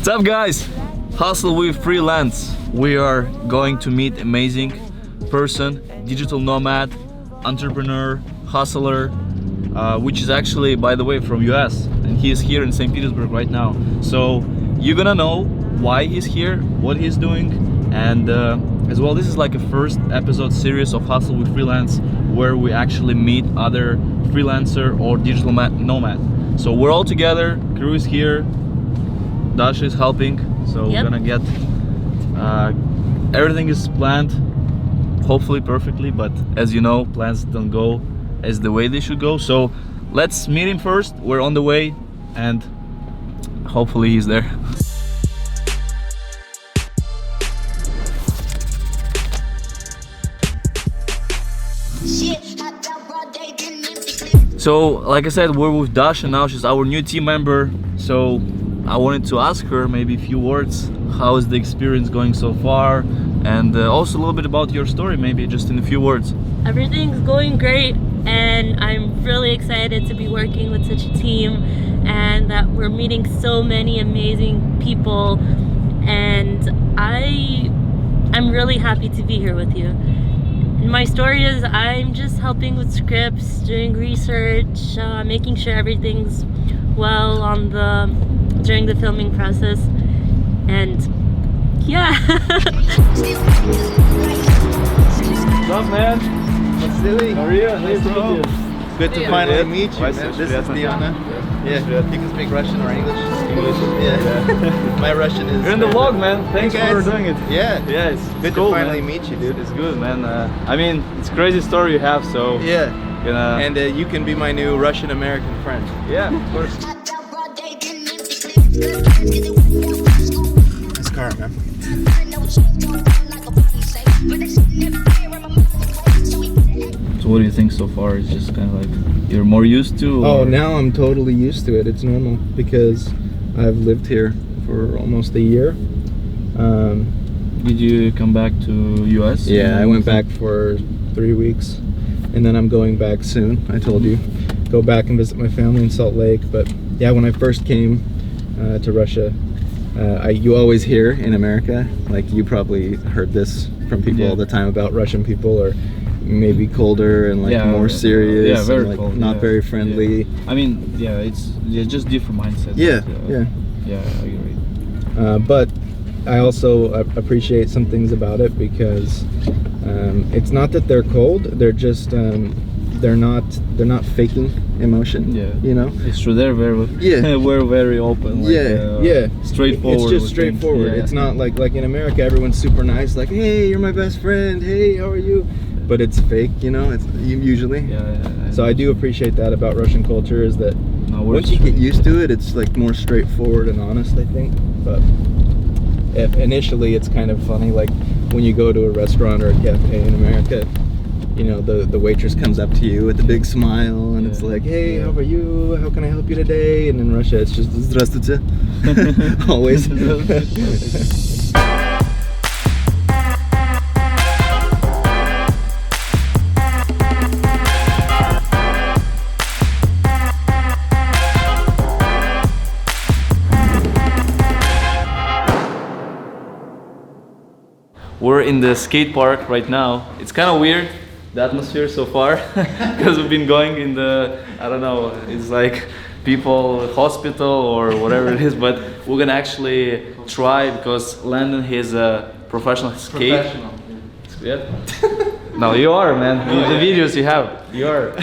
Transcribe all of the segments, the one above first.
What's up, guys? Hustle with freelance. We are going to meet amazing person, digital nomad, entrepreneur, hustler, which is actually, by the way, from US, and he is here in St. Petersburg right now. So you're gonna know why he's here, what he's doing, and as well, this is like a first episode series of Hustle with Freelance, where we actually meet other freelancer or digital nomad. So we're all together, crew is here, Dasha is helping, so we're gonna get everything is planned, hopefully perfectly, but as you know, plans don't go as the way they should go. So let's meet him first. We're on the way, and hopefully he's there. So like I said, we're with Dasha now. She's our new team member, so I wanted to ask her maybe a few words. How is the experience going so far? And also a little bit about your story, maybe just in a few words. Everything's going great, and I'm really excited to be working with such a team, and that we're meeting so many amazing people, and I'm really happy to be here with you. And my story is I'm just helping with scripts, doing research, making sure everything's well on during the filming process, and yeah. What's up, man? Vasily, How are you? Nice to meet you. good to finally meet you, man. This is Diana. Yeah, you can speak Russian or English. English. Yeah. My Russian is... You're in the vlog, man. Thanks Hey, for guys. doing it. Yeah. Yeah, it's Good cool, to finally man. meet you, dude. It's good, man. I mean, it's a crazy story you have, so Yeah. gonna... And you can be my new Russian-American friend. yeah, of course. Nice car, man. So what do you think so far? It's just kind of like you're more used to? Oh, or- now I'm totally used to it. It's normal because I've lived here for almost a year. Did you come back to US? Yeah, I went back for 3 weeks, and then I'm going back soon. I told you, go back and visit my family in Salt Lake. But yeah, when I first came to Russia, you always hear in America, like you probably heard this from people all the time about Russian people, or maybe colder and like more serious, yeah, very and like cold, not very friendly. Yeah. I mean, yeah, it's just different mindset. Yeah, but, yeah. Yeah, I agree. But I also appreciate some things about it, because it's not that they're cold, they're just they're not faking emotion. Yeah, you know, it's true. They're very we're very open. Like, yeah, straightforward. It's just straightforward. Yeah. It's not like in America, everyone's super nice, like, hey, you're my best friend, hey, how are you? But it's fake, you know. It's usually. Yeah. So I do appreciate that about Russian culture, is that once you straight. get used to it, it's like more straightforward and honest, I think. But initially, it's kind of funny, like when you go to a restaurant or a cafe in America, you know, the waitress comes up to you with a big smile, and it's like, hey, how are you? How can I help you today? And in Russia, it's just здравствуйте. Always. We're in the skate park right now. It's kind of weird, the atmosphere so far, because we've been going in the, I don't know, it's like people hospital or whatever it is, but we're gonna actually try, because Landon, he's a professional skate. Yeah. No, you are, man. The videos you have, you are.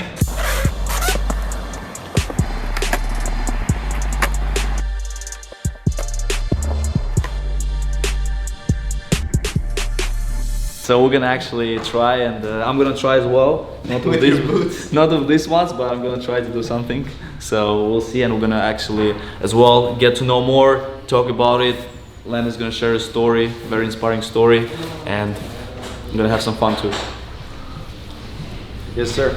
So we're gonna actually try, and I'm gonna try as well. Not with these boots, not with these ones, but I'm gonna try to do something. So we'll see, and we're gonna actually as well get to know more, talk about it. Landon's gonna share a story, very inspiring story, and I'm gonna have some fun too. Yes, sir.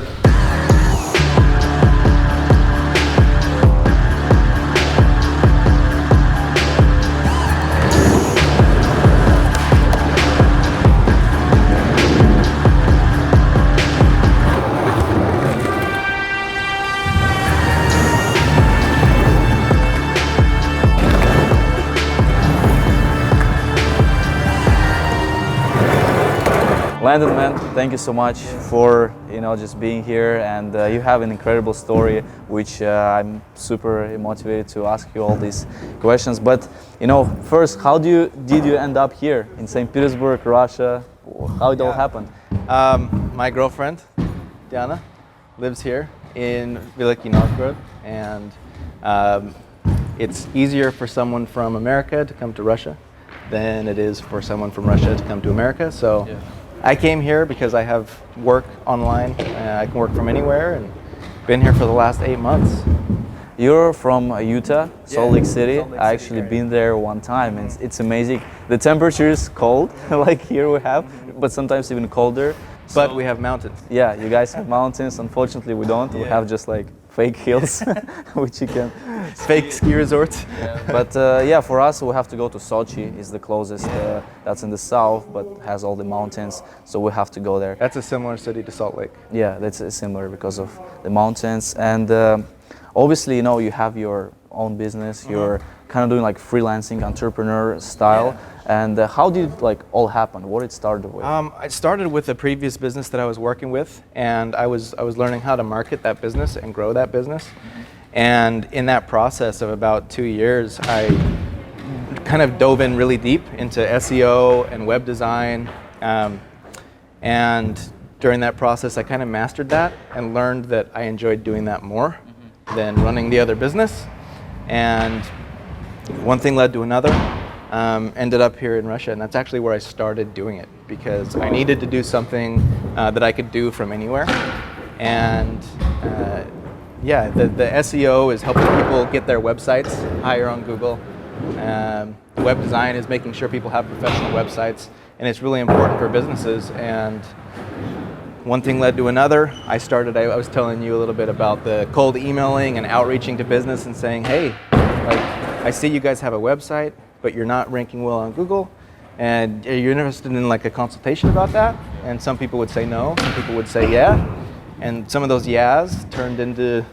Landon, man, thank you so much for just being here, and you have an incredible story, which I'm super motivated to ask you all these questions. But first, how did you end up here in St. Petersburg, Russia? How it all happened? My girlfriend, Diana, lives here in Veliki Novgorod, and it's easier for someone from America to come to Russia than it is for someone from Russia to come to America. So I came here because I have work online. I can work from anywhere, and been here for the last 8 months. You're from Utah, Salt Lake City. Salt Lake I City, actually right. been there one time, and it's amazing. The temperature is cold, like here we have, but sometimes even colder. But we have mountains. Yeah, you guys have mountains. Unfortunately, we don't. We have just like fake hills, which you can. Fake ski resorts. But for us, we have to go to Sochi. Is the closest. That's in the south, but has all the mountains. So we have to go there. That's a similar city to Salt Lake. Yeah, that's similar because of the mountains. And obviously, you have your own business. You're kind of doing like freelancing, entrepreneur style. And how did it all happen? What it started with? I started with a previous business that I was working with, and I was learning how to market that business and grow that business. And in that process of about 2 years, I kind of dove in really deep into SEO and web design. And during that process, I kind of mastered that and learned that I enjoyed doing that more than running the other business. And one thing led to another. Ended up here in Russia, and that's actually where I started doing it, because I needed to do something that I could do from anywhere. And the SEO is helping people get their websites higher on Google. Web design is making sure people have professional websites, and it's really important for businesses. And one thing led to another. I was telling you a little bit about the cold emailing and outreaching to business and saying, hey, I see you guys have a website, but you're not ranking well on Google, and you're interested in a consultation about that? And some people would say no, some people would say yeah, and some of those yeahs turned into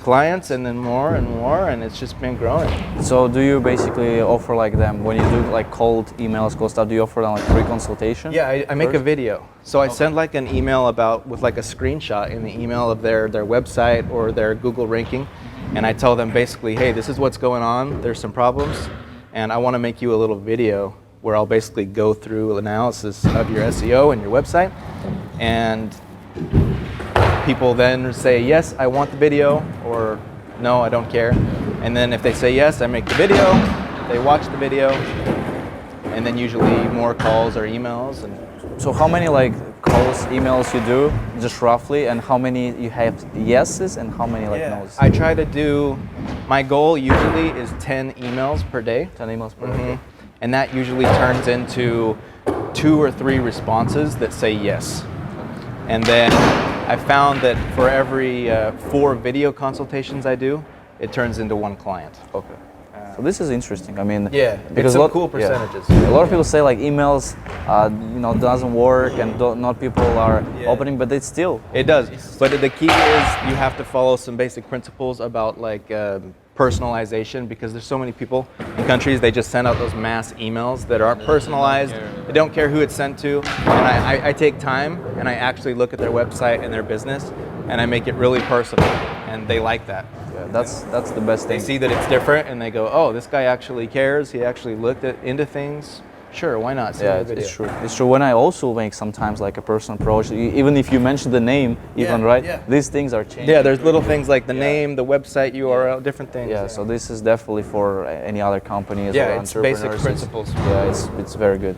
clients, and then more and more, and it's just been growing. So do you basically offer them, when you do cold emails, cold stuff, do you offer them free consultation? Yeah, I make a video. So I send an email with a screenshot in the email of their website or their Google ranking, and I tell them basically, hey, this is what's going on, there's some problems, and I want to make you a little video where I'll basically go through analysis of your SEO and your website. And people then say, yes, I want the video, or no, I don't care. And then if they say yes, I make the video, they watch the video, and then usually more calls or emails. And so how many calls, emails you do, just roughly, and how many you have yeses and how many no's? I try to do, my goal usually is 10 emails per day. 10 emails per day. And that usually turns into 2 or 3 responses that say yes. And then I found that for every 4 video consultations I do, it turns into 1 client. Okay. So this is interesting. I mean, because some cool percentages. A lot of people say emails, doesn't work, and not people are opening, but it still. It does. But the key is you have to follow some basic principles about personalization, because there's so many people in countries, they just send out those mass emails that aren't personalized. They don't care who it's sent to. And I take time and I actually look at their website and their business, and I make it really personal, and they like that. Yeah, that's the best thing. They see that it's different, and they go, oh, this guy actually cares. He actually looked into things. Sure, why not? It's true. It's true. When I also make sometimes a personal approach, even if you mention the name, right? Yeah. These things are changing. Yeah, there's little things like the name, the website URL, different things. Yeah, so this is definitely for any other companies or it's entrepreneurs. basic principles. It's very good.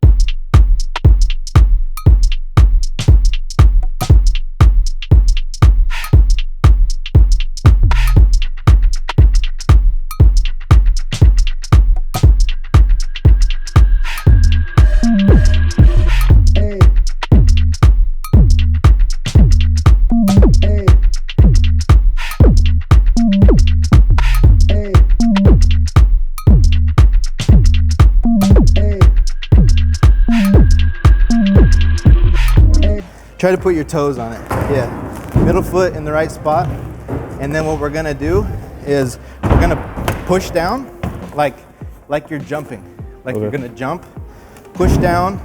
Try to put your toes on it. Yeah. Middle foot in the right spot. And then what we're gonna do is we're gonna push down like you're jumping. You're gonna jump, push down,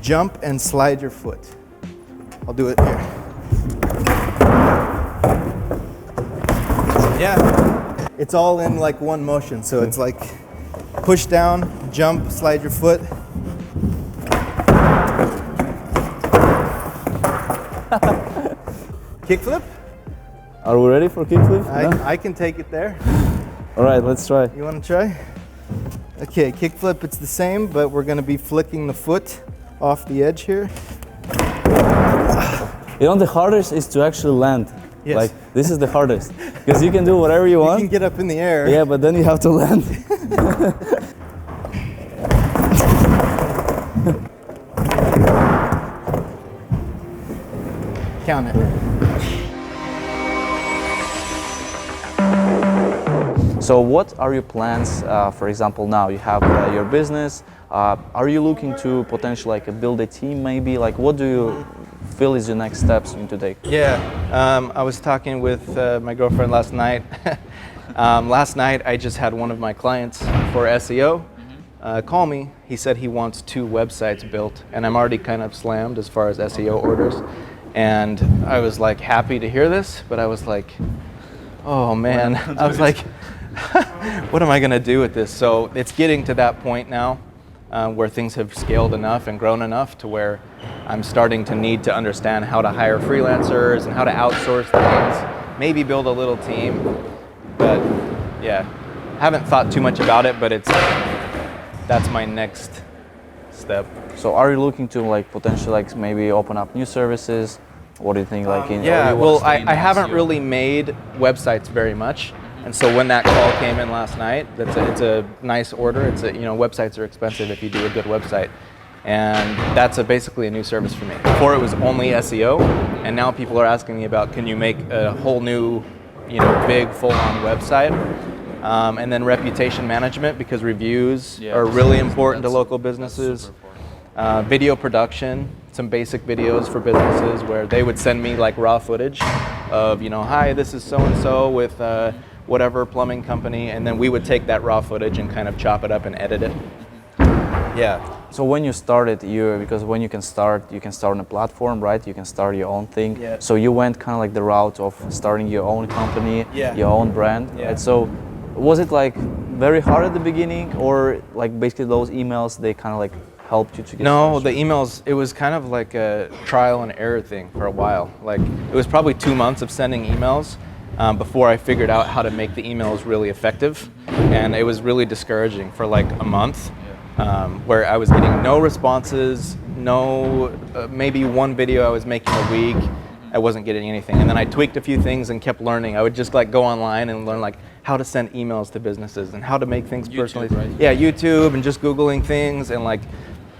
jump and slide your foot. I'll do it here. Yeah, it's all in like one motion. So it's like push down, jump, slide your foot. Kickflip? Are we ready for kickflip? I can take it there. All right, let's try. You want to try? Okay, kickflip, it's the same, but we're going to be flicking the foot off the edge here. You know, the hardest is to actually land. Yes. Like, this is the hardest. Because you can do whatever you want. You can get up in the air. Yeah, but then you have to land. Count it. So what are your plans, for example, now you have your business, are you looking to potentially like build a team maybe? Like what do you feel is your next steps in today? Yeah, I was talking with my girlfriend last night. Last night I just had one of my clients for SEO call me. He said he wants 2 websites built, and I'm already kind of slammed as far as SEO orders. And I was like happy to hear this, but I was like, oh man, I was like, what am I going to do with this? So it's getting to that point now where things have scaled enough and grown enough to where I'm starting to need to understand how to hire freelancers and how to outsource things, maybe build a little team. But yeah, haven't thought too much about it, but that's my next step. So are you looking to like potentially like maybe open up new services? What do you think? Like yeah, well, I haven't really made websites very much. And so when that call came in last night, it's a nice order. It's a, websites are expensive if you do a good website. And that's basically a new service for me. Before it was only SEO, and now people are asking me about, can you make a whole new, big full-on website? And then reputation management, because reviews are really important to local businesses. Video production, some basic videos for businesses where they would send me like raw footage of, hi, this is so-and-so with whatever plumbing company, and then we would take that raw footage and kind of chop it up and edit it. Yeah. So when you started, because when you can start on a platform, right? You can start your own thing. Yeah. So you went kind of like the route of starting your own company, your own brand. Yeah. Right? So was it like very hard at the beginning, or like basically those emails, they kind of like helped you to get No, started? the emails, it was kind of like a trial and error thing for a while. Like it was probably 2 months of sending emails before I figured out how to make the emails really effective. And it was really discouraging for like a month where I was getting no responses, maybe one video I was making a week, I wasn't getting anything. And then I tweaked a few things and kept learning. I would just like go online and learn like how to send emails to businesses and how to make things personally. Right? Yeah, YouTube and just Googling things and like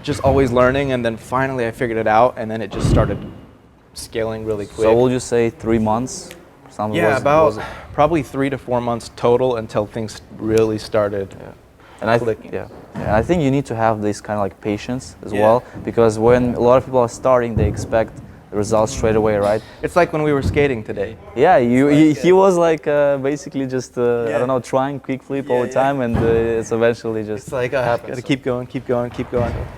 just always learning. And then finally I figured it out, and then it just started scaling really quick. So would you say 3 months? About probably 3 to 4 months total until things really started. Yeah. And clicking. I think you need to have this kind of like patience as well, because when a lot of people are starting, they expect the results straight away, right? It's like when we were skating today. Yeah, he was like basically just I don't know, trying quick flip all the time, and it's eventually just It's like gotta keep going.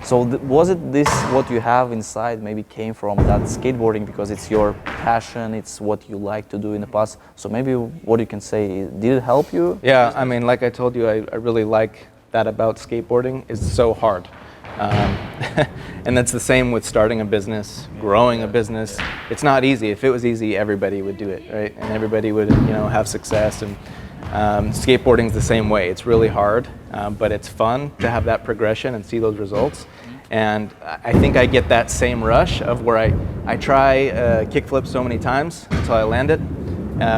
So was it this what you have inside maybe came from that skateboarding, because it's your passion, it's what you like to do in the past? So maybe what you can say, did it help you? Yeah, I mean, like I told you, I really like that about skateboarding. It's so hard. And that's the same with starting a business, growing a business. It's not easy. If it was easy, everybody would do it, right? And everybody would, have success. And skateboarding's the same way. It's really hard, but it's fun to have that progression and see those results. And I think I get that same rush of where I try kickflip so many times until I land it.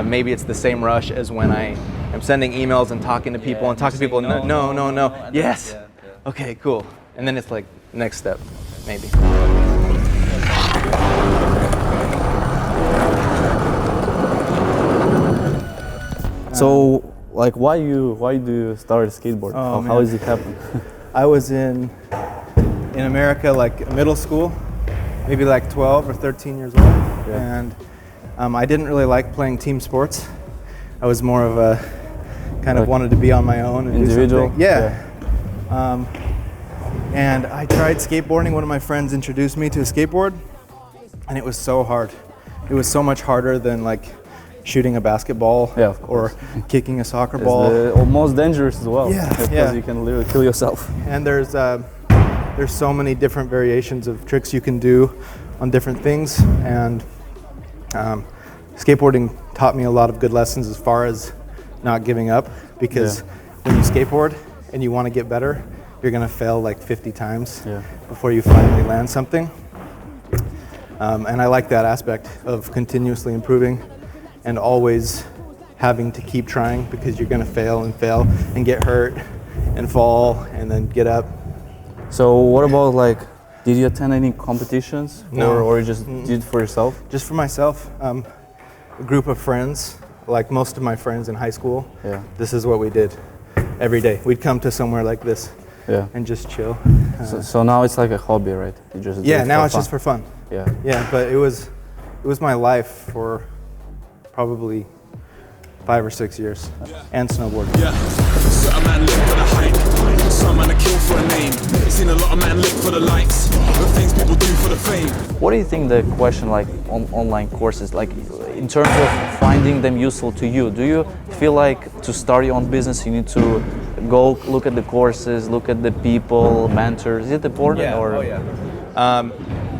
Maybe it's the same rush as when I am sending emails and talking to people and talking to people. No. Yes. Okay, cool. And then it's like next step, maybe. So like why do you start skateboarding? How does it happen? I was in America like middle school, maybe like 12 or 13 years old, and I didn't really like playing team sports. I was more of a kind of wanted to be on my own and individual. do something. Yeah. And I tried skateboarding. One of my friends introduced me to a skateboard, and it was so hard. It was so much harder than like shooting a basketball or kicking a soccer ball. Almost dangerous as well. Because you can literally kill yourself. And there's so many different variations of tricks you can do on different things, and skateboarding taught me a lot of good lessons as far as not giving up, because when you skateboard and you want to get better, you're gonna fail like 50 times before you finally land something. And I like that aspect of continuously improving and always having to keep trying, because you're gonna fail and get hurt and fall and then get up. So what about like, did you attend any competitions? No. Or you just did it for yourself? Just for myself. A group of friends, like most of my friends in high school, this is what we did every day. We'd come to somewhere like this and just chill. So now it's like a hobby, right? You just do it now for it's fun. just for fun. Yeah. But it was my life for probably 5 or 6 years, and snowboard. Certain man live for the hype, some man are kill for a name. Seen a lot of man live for the likes, the things people do for the fame. What do you think the question like on online courses, like in terms of finding them useful to you? Do you feel like to start your own business you need to go look at the courses, look at the people, mentors? Is it important?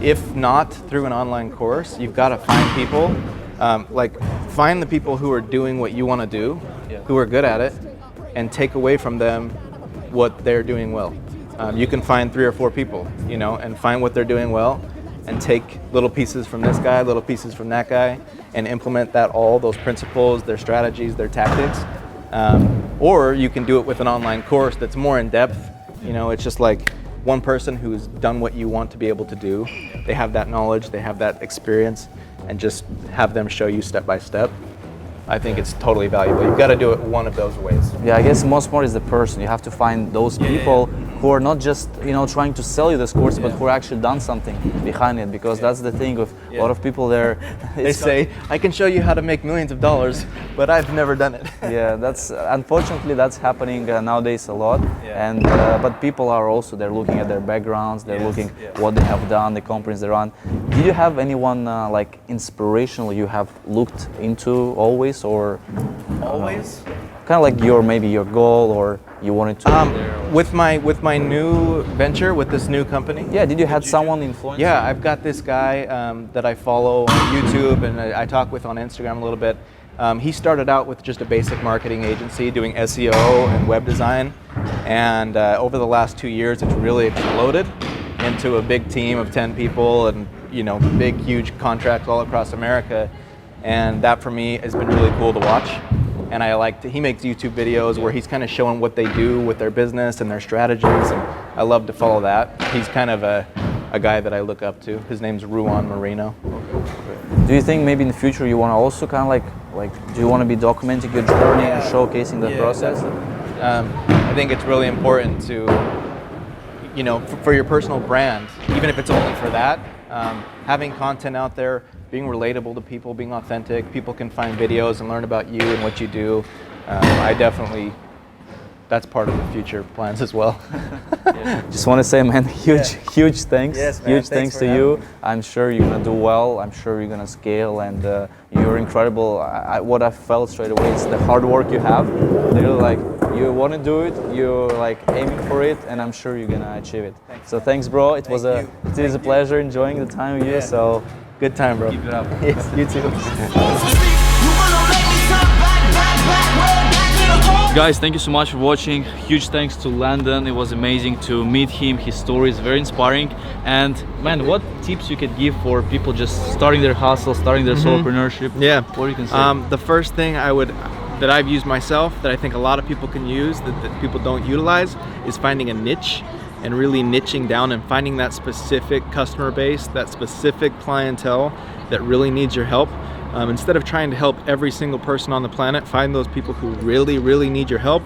If not through an online course, you've got to find people, find the people who are doing what you want to do, who are good at it, and take away from them what they're doing well. You can find 3 or 4 people, and find what they're doing well, and take little pieces from this guy, little pieces from that guy, and implement those principles, their strategies, their tactics. Or you can do it with an online course that's more in depth. It's just like one person who's done what you want to be able to do. They have that knowledge, they have that experience, and just have them show you step by step. I think it's totally valuable. You've got to do it one of those ways. Yeah, I guess most part is the person. You have to find those people who are not just trying to sell you this course, but who actually done something behind it. Because that's the thing with a lot of people there. They say, I can show you how to make millions of dollars, but I've never done it. Unfortunately that's happening nowadays a lot. And but people are also, they're looking at their backgrounds, they're looking what they have done, the companies they run. Did you have anyone like inspirational you have looked into always, or always? Kind of like your goal, or you wanted to with my new venture, with this new company. Did you had someone influence? I've got this guy that I follow on YouTube, and I talk with on Instagram a little bit. He started out with just a basic marketing agency doing SEO and web design, and over the last 2 years it's really exploded into a big team of 10 people, and big huge contracts all across America. And that for me has been really cool to watch. And he makes YouTube videos where he's kind of showing what they do with their business and their strategies, and I love to follow that. He's kind of a guy that I look up to. His name's Murie. Do you think maybe in the future you want to also kind of like do you want to be documenting your journey and showcasing the process? I think it's really important to, for your personal brand, even if it's only for that, having content out there, being relatable to people, being authentic. People can find videos and learn about you and what you do. That's part of the future plans as well. Just want to say, man, huge thanks. Yes, man, huge thanks to you. I'm sure you're gonna do well. I'm sure you're gonna scale, and you're incredible. What I felt straight away is the hard work you have. Literally, you want to do it. You're aiming for it, and I'm sure you're gonna achieve it. So thanks, bro. It is a pleasure enjoying the time with you. So good time, bro. Keep it up. Yes, you too. Guys, thank you so much for watching. Huge thanks to Landon. It was amazing to meet him. His story is very inspiring. And man, what tips you could give for people just starting their hustle, starting their solopreneurship? What you can say? The first thing that I've used myself, that I think a lot of people can use, that people don't utilize, is finding a niche and really niching down and finding that specific customer base, that specific clientele that really needs your help. Instead of trying to help every single person on the planet, find those people who really need your help,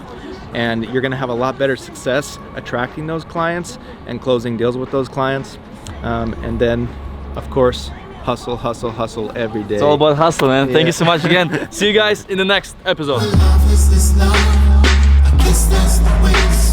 and you're gonna have a lot better success attracting those clients and closing deals with those clients. And then, of course, hustle every day. It's all about hustle, man. Thank you so much again. See you guys in the next episode. Love is this love. I guess that's the way it's